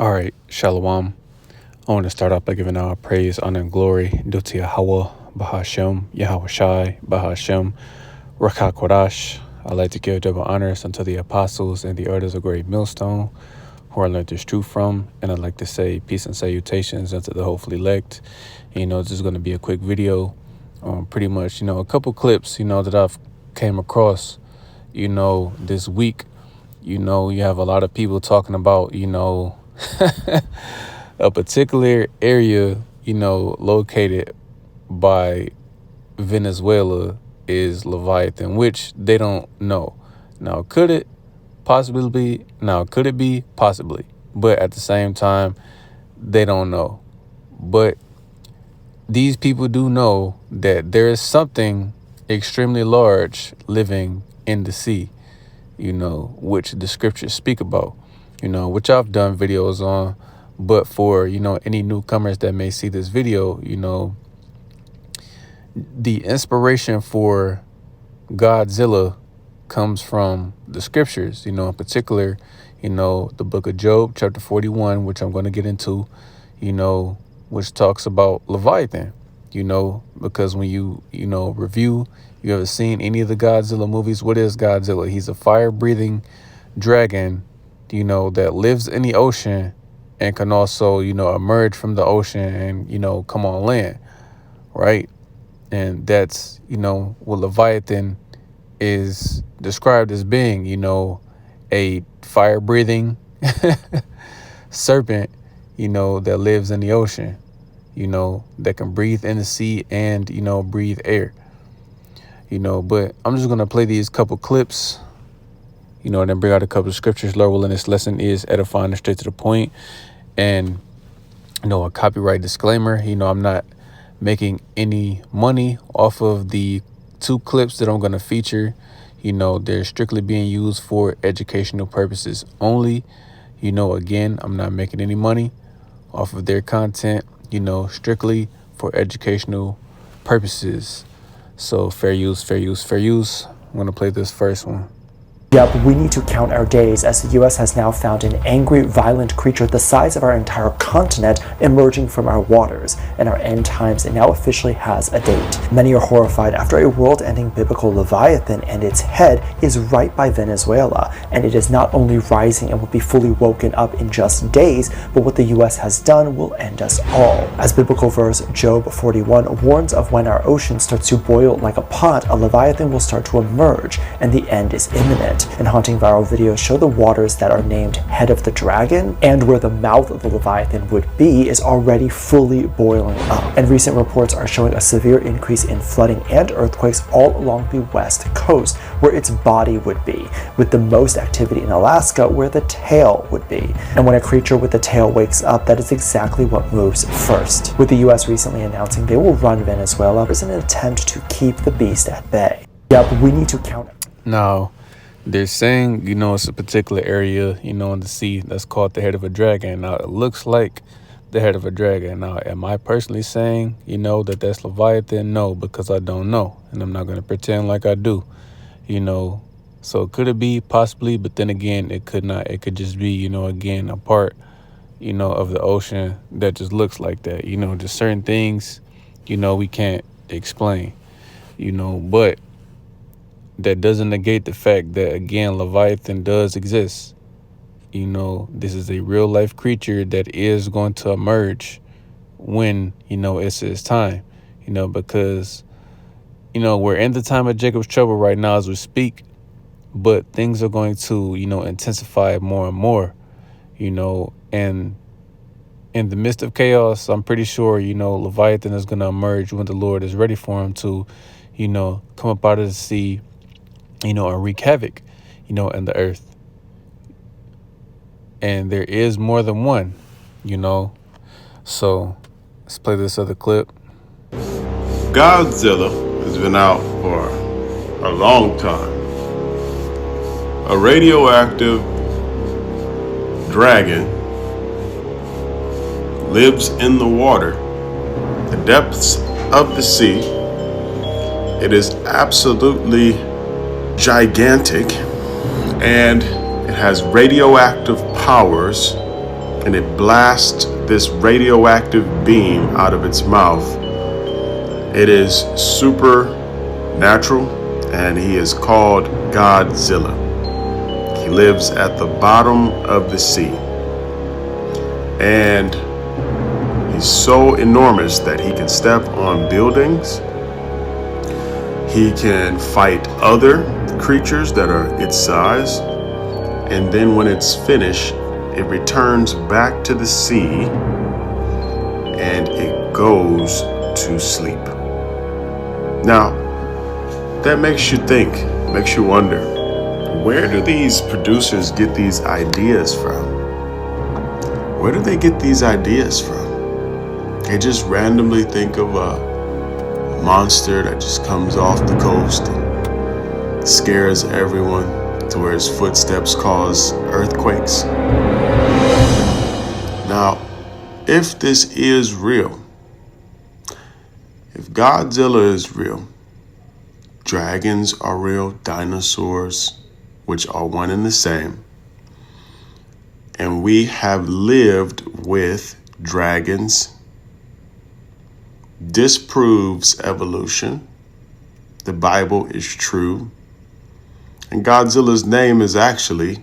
All right, Shalom. I want to start off by giving all praise, honor, and glory due to Yahweh, Bahashem, Yahweh Shai, Bahashem, Rakha Kodash. I'd like to give double honors unto the apostles and the elders of Great Millstone, who I learned this truth from. And I'd like to say peace and salutations unto the hopefully elect. And, this is going to be a quick video on pretty much, a couple clips, that I've came across, this week. You have a lot of people talking about, a particular area, located by Venezuela is Leviathan, which they don't know. Now, could it possibly be? Now, could it be? Possibly. But at the same time, they don't know. But these people do know that there is something extremely large living in the sea, which the scriptures speak about, which I've done videos on. But for, any newcomers that may see this video, the inspiration for Godzilla comes from the scriptures, in particular, the book of Job, chapter 41, which I'm going to get into, which talks about Leviathan, because when you review, you ever seen any of the Godzilla movies? What is Godzilla? He's a fire-breathing dragon, that lives in the ocean and can also, emerge from the ocean and, come on land, right? And that's, what Leviathan is described as being, a fire-breathing serpent, that lives in the ocean, that can breathe in the sea and, breathe air, But I'm just going to play these couple clips, and then bring out a couple of scriptures. Lord willing, this lesson is edifying and straight to the point. And, a copyright disclaimer, I'm not making any money off of the two clips that I'm going to feature. They're strictly being used for educational purposes only. Again, I'm not making any money off of their content, strictly for educational purposes. So fair use, fair use, fair use. I'm going to play this first one. Yep, we need to count our days as the U.S. has now found an angry, violent creature the size of our entire continent emerging from our waters, and our end times now officially has a date. Many are horrified after a world-ending biblical Leviathan and its head is right by Venezuela, and it is not only rising and will be fully woken up in just days, but what the U.S. has done will end us all. As biblical verse Job 41 warns of when our ocean starts to boil like a pot, a Leviathan will start to emerge, and the end is imminent. And haunting viral videos show the waters that are named Head of the Dragon, and where the mouth of the Leviathan would be is already fully boiling up. And recent reports are showing a severe increase in flooding and earthquakes all along the west coast, where its body would be, with the most activity in Alaska, where the tail would be. And when a creature with the tail wakes up, that is exactly what moves first, with the US recently announcing they will run Venezuela as an attempt to keep the beast at bay. Yep, we need to count it. Now, they're saying, it's a particular area, in the sea that's called the head of a dragon. Now, it looks like the head of a dragon. Now, am I personally saying, that that's Leviathan? No, because I don't know. And I'm not going to pretend like I do, So could it be? Possibly. But then again, it could not. It could just be, again, a part, of the ocean that just looks like that. Just certain things, we can't explain, but that doesn't negate the fact that, again, Leviathan does exist. This is a real life creature that is going to emerge when, it's his time, because, we're in the time of Jacob's trouble right now as we speak, but things are going to, intensify more and more, and in the midst of chaos, I'm pretty sure, Leviathan is going to emerge when the Lord is ready for him to, come up out of the sea, and wreak havoc, in the earth. And there is more than one, So let's play this other clip. Godzilla has been out for a long time. A radioactive dragon lives in the water, the depths of the sea. It is absolutely gigantic, and it has radioactive powers and it blasts this radioactive beam out of its mouth. It is supernatural, and he is called Godzilla. He lives at the bottom of the sea, and he's so enormous that he can step on buildings. He can fight other creatures that are its size, and then when it's finished, it returns back to the sea and it goes to sleep. Now, that makes you think, makes you wonder, where do these producers get these ideas from? Where do they get these ideas from? They just randomly think of a monster that just comes off the coast and scares everyone to where his footsteps cause earthquakes. Now, if this is real, if Godzilla is real, dragons are real, dinosaurs, which are one and the same, and we have lived with dragons, disproves evolution. The Bible is true. And Godzilla's name is actually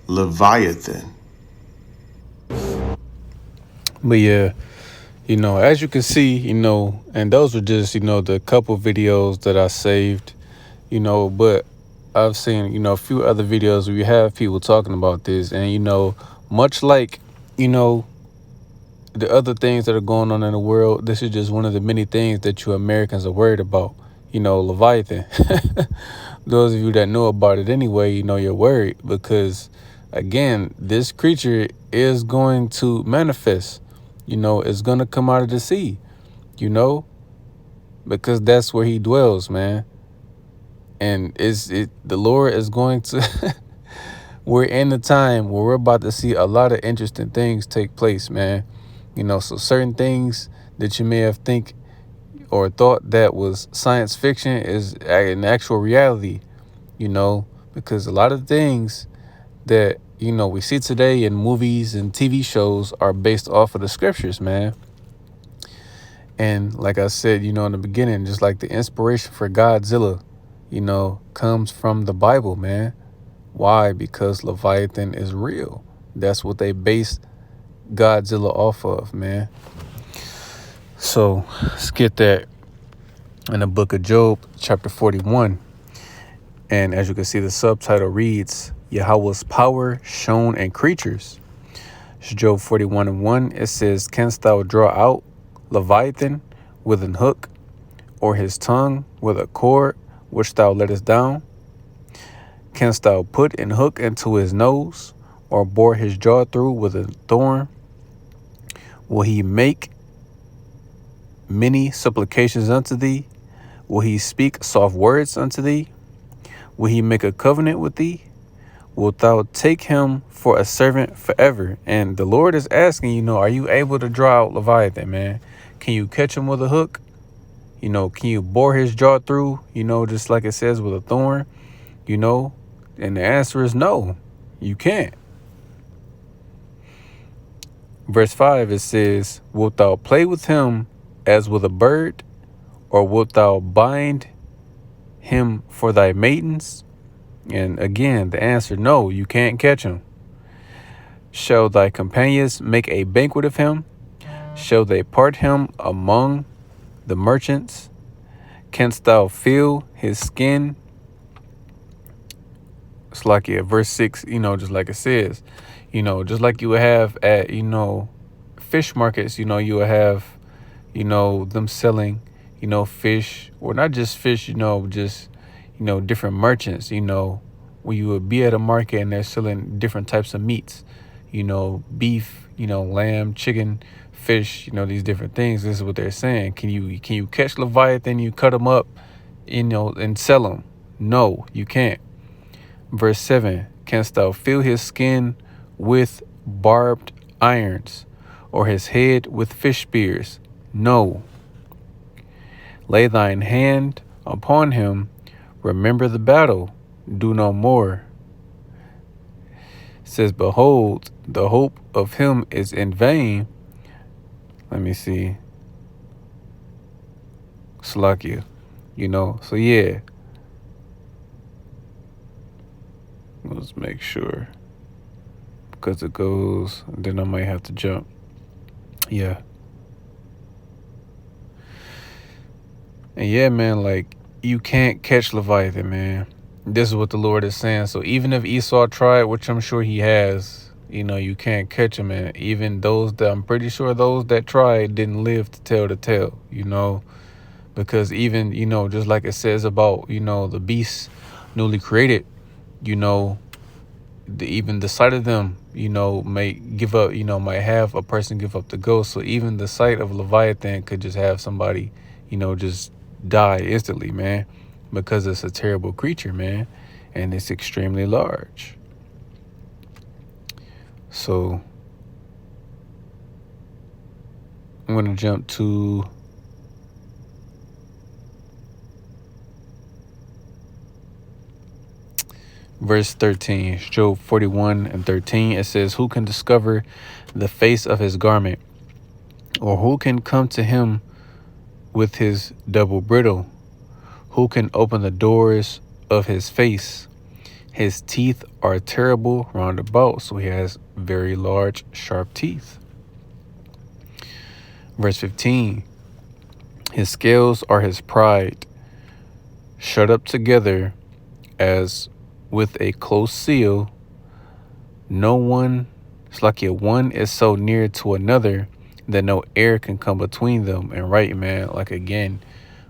Leviathan. But yeah, as you can see, and those were just, the couple videos that I saved, but I've seen, a few other videos where you have people talking about this. And, much like, the other things that are going on in the world, this is just one of the many things that you Americans are worried about. Leviathan. Those of you that know about it anyway, you're worried because, again, this creature is going to manifest. It's going to come out of the sea, because that's where he dwells, man. And the Lord is going to, we're in the time where we're about to see a lot of interesting things take place, man. So certain things that you may have think or thought that was science fiction is an actual reality, because a lot of things that, we see today in movies and TV shows are based off of the scriptures, man. And like I said, in the beginning, just like the inspiration for Godzilla, comes from the Bible, man. Why? Because Leviathan is real. That's what they base Godzilla off of, man. So let's get that in the book of Job, chapter 41. And as you can see, the subtitle reads, Yahweh's power shown in creatures. It's Job 41:1. It says, Canst thou draw out Leviathan with an hook, or his tongue with a cord which thou lettest down? Canst thou put an hook into his nose, or bore his jaw through with a thorn? Will he make many supplications unto thee? Will he speak soft words unto thee? Will he make a covenant with thee? Wilt thou take him for a servant forever? And the Lord is asking, are you able to draw out Leviathan, man? Can you catch him with a hook? Can you bore his jaw through, just like it says, with a thorn? And the answer is no, you can't. Verse 5, it says, Wilt thou play with him as with a bird, or wilt thou bind him for thy maidens? And again, the answer, no, you can't catch him. Shall thy companions make a banquet of him? Shall they part him among the merchants? Canst thou feel his skin? It's like, verse 6, just like it says, just like you would have at, fish markets, you would have, them selling, fish, or not just fish, just, different merchants, where you would be at a market and they're selling different types of meats, beef, lamb, chicken, fish, these different things. This is what they're saying. Can you catch Leviathan? You cut them up, and sell them? No, you can't. Verse 7, canst thou feel his skin with barbed irons, or his head with fish spears? No. Lay thine hand upon him, remember the battle, do no more. It says, behold, the hope of him is in vain. Let me see. Slakia. So yeah. Let's make sure. Because it goes, then I might have to jump. Yeah. And yeah, man, like, you can't catch Leviathan, man. This is what the Lord is saying. So even if Esau tried, which I'm sure he has, you can't catch him. And even I'm pretty sure those that tried didn't live to tell the tale, because even, just like it says about, the beasts newly created, you know, even the sight of them, may give up, might have a person give up the ghost. So even the sight of Leviathan could just have somebody, just die instantly, man, because it's a terrible creature, man, and it's extremely large. So I'm going to jump to verse 13, Job 41:13. It says, who can discover the face of his garment, or who can come to him with his double bridle? Who can open the doors of his face? His teeth are terrible round about, so he has very large, sharp teeth. Verse 15, his scales are his pride, shut up together as with a close seal. No one, it's like one is so near to another that no air can come between them. And right, man, like again,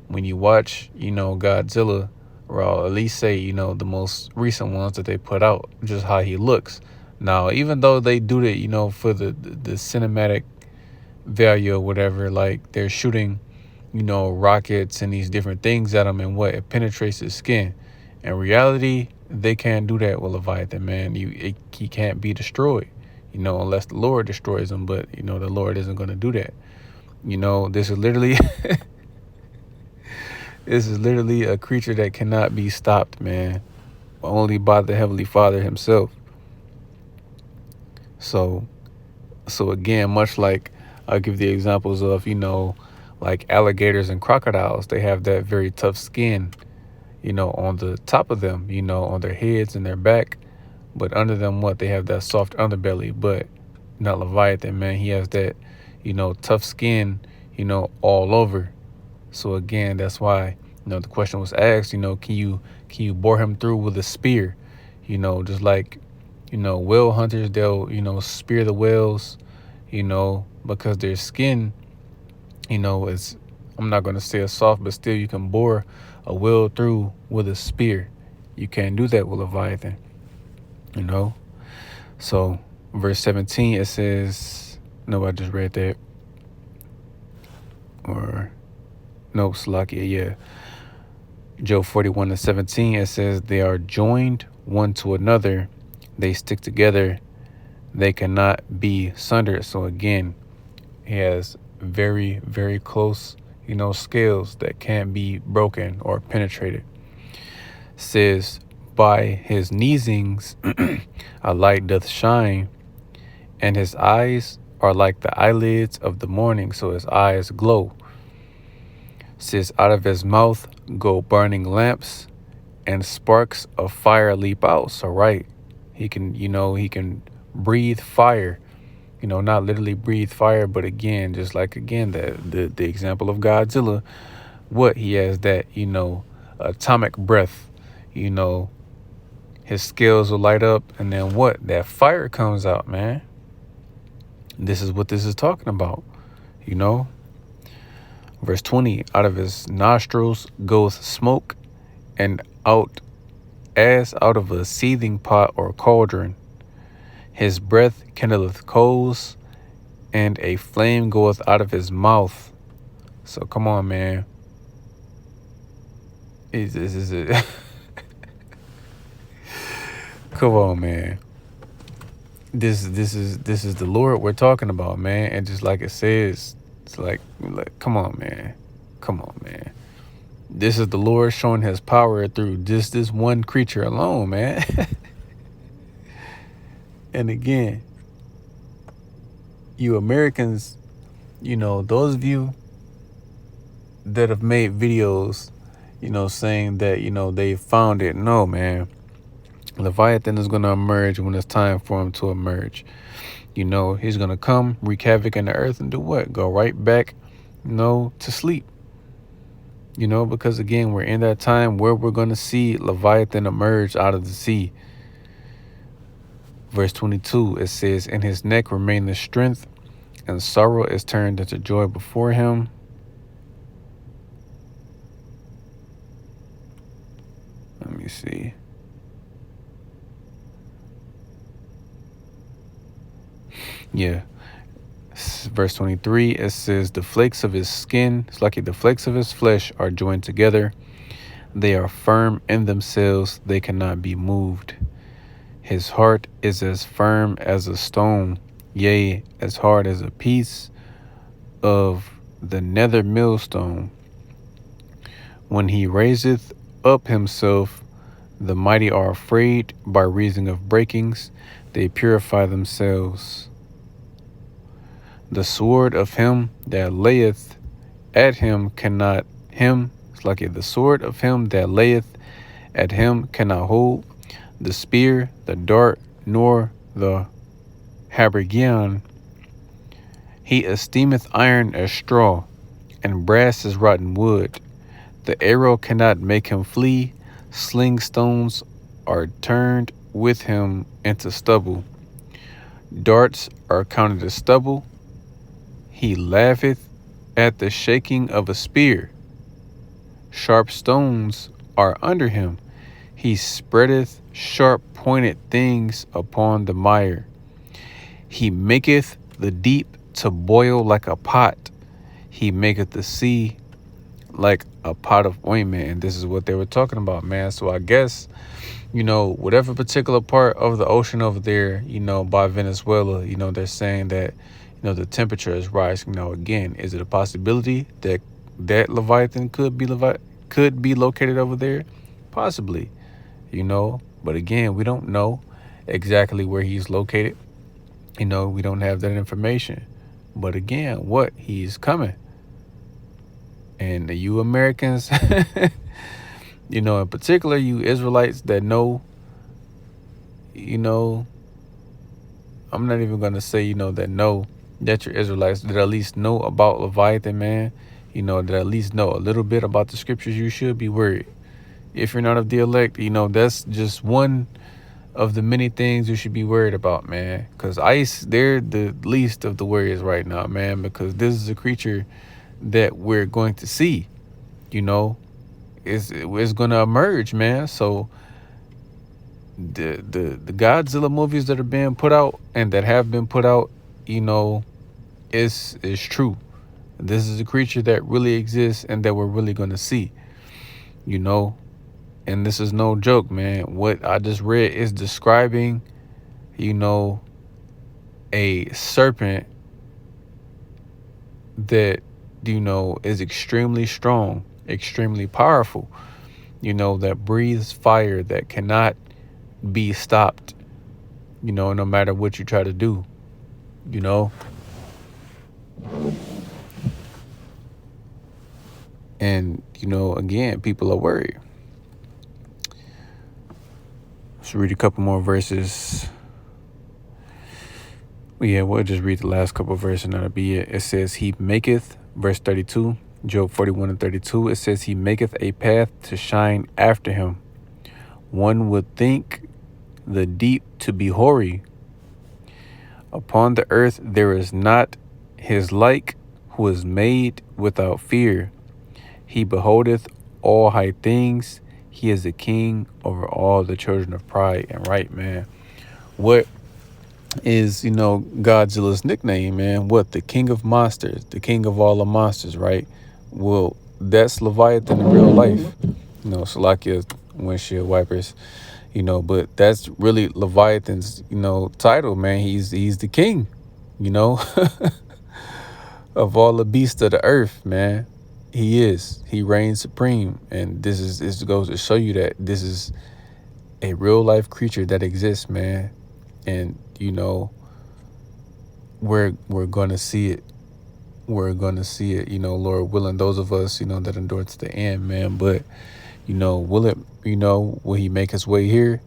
when you watch, Godzilla, or I'll at least say, the most recent ones that they put out, just how he looks. Now, even though they do that, for the cinematic value or whatever, like they're shooting, rockets and these different things at him, and it penetrates his skin. In reality, they can't do that with Leviathan, man. He can't be destroyed, unless the Lord destroys him. But, the Lord isn't going to do that. This is literally... This is literally a creature that cannot be stopped, man. Only by the Heavenly Father himself. So again, much like I'll give the examples of, like alligators and crocodiles, they have that very tough skin, on the top of them, on their heads and their back. But under them, they have that soft underbelly. But not Leviathan, man. He has that, tough skin, all over. So again, that's why, the question was asked, can you bore him through with a spear? Just like, whale hunters, they'll, spear the whales, because their skin, is, I'm not going to say it's soft, but still you can bore a whale through with a spear. You can't do that with Leviathan, So verse 17, it says, no, I just read that. Or... no, Salakia, yeah. Job 41:17, it says, they are joined one to another. They stick together. They cannot be sundered. So again, he has very, very close, scales that can't be broken or penetrated. It says, by his neesings a light doth shine, and his eyes are like the eyelids of the morning. So his eyes glow. Says, out of his mouth go burning lamps, and sparks of fire leap out. So right, he can, he can breathe fire, not literally breathe fire, but again, just like again the example of Godzilla, he has that, atomic breath, his scales will light up, and then that fire comes out, man. This is what this is talking about, Verse 20, out of his nostrils goeth smoke, and out as out of a seething pot or cauldron. His breath kindleth coals, and a flame goeth out of his mouth. So come on, man. This is it. Come on, man. This is the Lord we're talking about, man. And just like it says, it's like come on, man. Come on, man. This is the Lord showing his power through this one creature alone, man. And again, you Americans, those of you that have made videos, saying that, they found it. No, man. Leviathan is going to emerge when it's time for him to emerge. He's going to come, wreak havoc in the earth, and do what? Go right back, to sleep. Because again, we're in that time where we're going to see Leviathan emerge out of the sea. Verse 22, it says, in his neck remain the strength, and sorrow is turned into joy before him. Let me see. Yeah. Verse 23, it says, the flakes of his skin, it's like the flakes of his flesh are joined together. They are firm in themselves. They cannot be moved. His heart is as firm as a stone, yea, as hard as a piece of the nether millstone. When he raiseth up himself, the mighty are afraid by reason of breakings. They purify themselves. The sword of him that layeth at him cannot him. It's like the sword of him that layeth at him cannot hold. The spear, the dart, nor the habergeon. He esteemeth iron as straw, and brass as rotten wood. The arrow cannot make him flee. Sling stones are turned with him into stubble. Darts are counted as stubble. He laugheth at the shaking of a spear. Sharp stones are under him. He spreadeth sharp-pointed things upon the mire. He maketh the deep to boil like a pot. He maketh the sea like a pot of ointment. And this is what they were talking about, man. So I guess, whatever particular part of the ocean over there, by Venezuela, they're saying that, the temperature is rising. Now, again, is it a possibility that Leviathan could be located over there? Possibly, but again, we don't know exactly where he's located. We don't have that information. But again, he's coming. And you Americans, in particular, you Israelites that know, I'm not even going to say, that know that you're Israelites, that at least know about Leviathan, man, that at least know a little bit about the scriptures. You should be worried. If you're not of the elect, that's just one of the many things you should be worried about, man. Because ICE, they're the least of the worries right now, man, because this is a creature that we're going to see, it's going to emerge, man. So the Godzilla movies that are being put out and that have been put out, is true. This is a creature that really exists and that we're really going to see, and this is no joke, man. What I just read is describing, a serpent that, is extremely strong, extremely powerful, that breathes fire, that cannot be stopped, no matter what you try to do, And, again, people are worried. Let's read a couple more verses. Yeah, we'll just read the last couple of verses and that'll be it. It says, he maketh, verse 32, Job 41 and 32, it says, he maketh a path to shine after him. One would think the deep to be hoary. Upon the earth there is not his like, who is made without fear. He beholdeth all high things. He is a king over all the children of pride and right, man. What is, Godzilla's nickname, man? What? The king of monsters, the king of all the monsters, right? Well, that's Leviathan in real life. Salakia windshield wipers, but that's really Leviathan's, title, man. He's the king, of all the beasts of the earth, man. He reigns supreme. And this goes to show you that this is a real life creature that exists, man. And, we're going to see it. We're going to see it, Lord willing, those of us, that endure to the end, man. But, will it, will he make his way here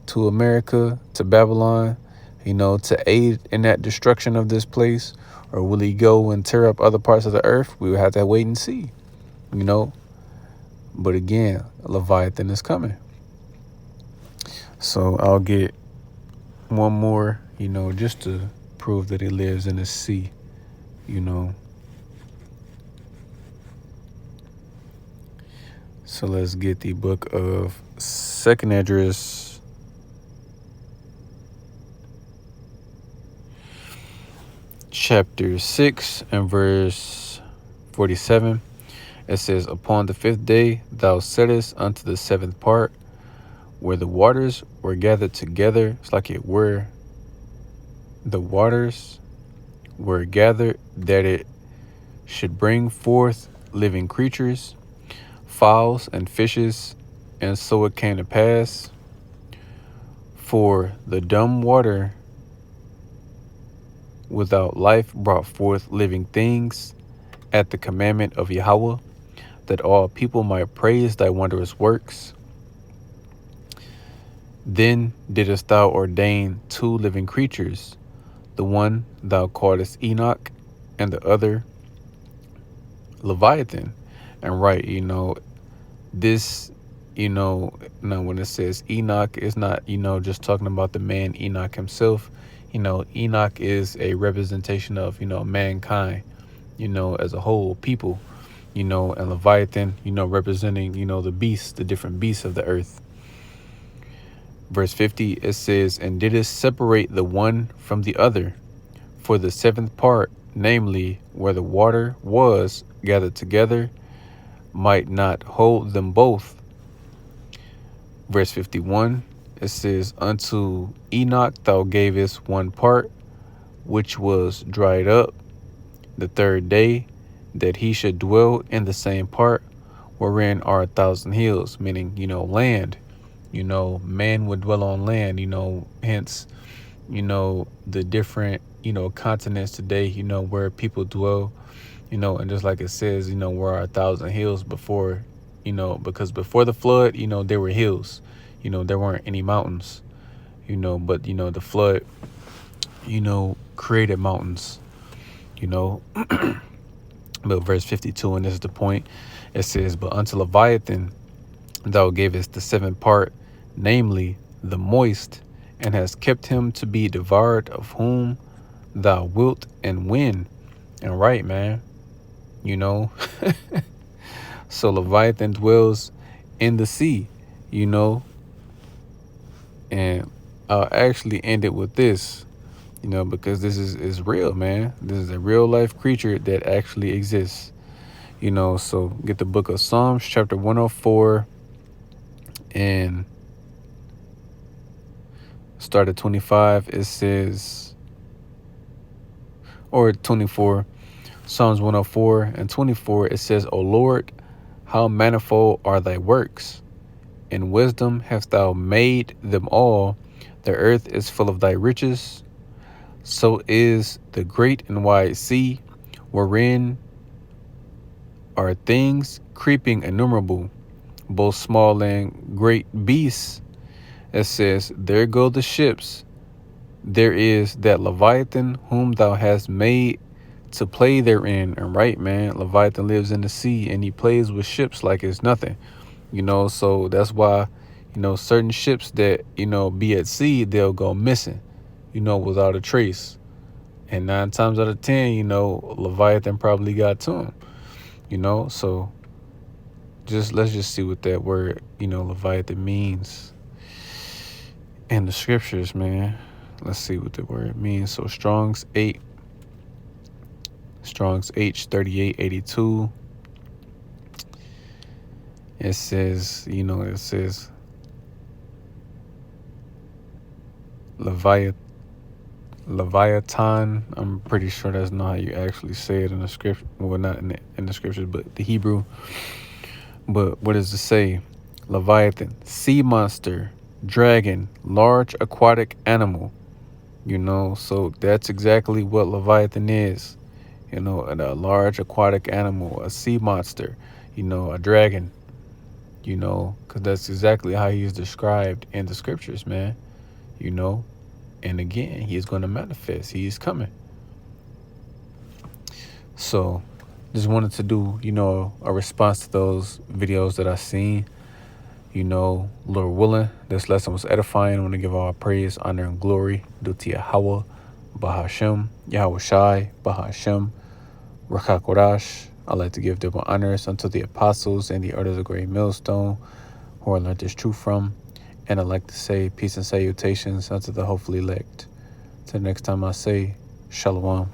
to America, to Babylon, to aid in that destruction of this place? Or will he go and tear up other parts of the earth? We will have to wait and see, you know. But again, Leviathan is coming. So I'll get one more, just to prove that he lives in the sea, So let's get the book of 2nd Esdras, chapter 6 and verse 47. It says, upon the 5th day thou settest unto the 7th part, where the waters were gathered together. It's like it were. The waters were gathered, that it should bring forth living creatures, fowls and fishes. And so it came to pass, for the dumb water without life brought forth living things at the commandment of Yahweh, that all people might praise thy wondrous works. Then didst thou ordain 2 living creatures, the one thou calledst Enoch, and the other Leviathan. And right, this, now when it says Enoch, it's not, just talking about the man Enoch himself. Enoch is a representation of, mankind, as a whole, people, and Leviathan, representing, the beasts, the different beasts of the earth. Verse 50, it says, and didst separate the one from the other, for the 7th part, namely, where the water was gathered together, might not hold them both. Verse 51, it says, unto Enoch thou gavest 1 part, which was dried up, the 3rd day, that he should dwell in the same part, wherein are 1,000 hills, meaning, land. Man would dwell on land, hence, the different, continents today, where people dwell, and just like it says, where are 1,000 hills before, because before the flood, there were hills, there weren't any mountains, but, the flood, created mountains, But verse 52, and this is the point, it says, but unto Leviathan thou gavest the 7th part, namely the moist, and hast kept him to be devoured, of whom thou wilt and when. And right, man, so Leviathan dwells in the sea, and I'll actually end it with this, because this is real, man. This is a real life creature that actually exists, so get the book of Psalms, chapter 104, and start at 25. It says, or 24, Psalms 104 and 24, it says, O Lord, how manifold are thy works! In wisdom hast thou made them all. The earth is full of thy riches. So is the great and wide sea, wherein are things creeping innumerable, both small and great beasts. It says, there go the ships. There is that Leviathan whom thou hast made to play therein. And right, man, Leviathan lives in the sea and he plays with ships like it's nothing, so that's why, certain ships that, be at sea, they'll go missing, without a trace. And 9 times out of 10, Leviathan probably got to him, so let's just see what that word, Leviathan means in the scriptures, man. Let's see what the word means. So Strong's H 3882. It says, Leviathan. I'm pretty sure that's not how you actually say it in the script. Well, not in the scriptures, but the Hebrew. But what does it say? Leviathan, sea monster, dragon, large aquatic animal. So that's exactly what Leviathan is. And a large aquatic animal, a sea monster, a dragon, because that's exactly how he is described in the scriptures, man. You know, and again, he is going to manifest. He is coming. So, just wanted to do, a response to those videos that I seen. Lord willing, this lesson was edifying. I want to give all praise, honor, and glory due to Yahweh, Bahashem, Yahweh Shai, Bahashem, Rakakodash. I like to give double honors unto the apostles and the elders of Great Millstone, who I learned this truth from. And I like to say peace and salutations unto the hopefully elect. Till next time I say, Shalom.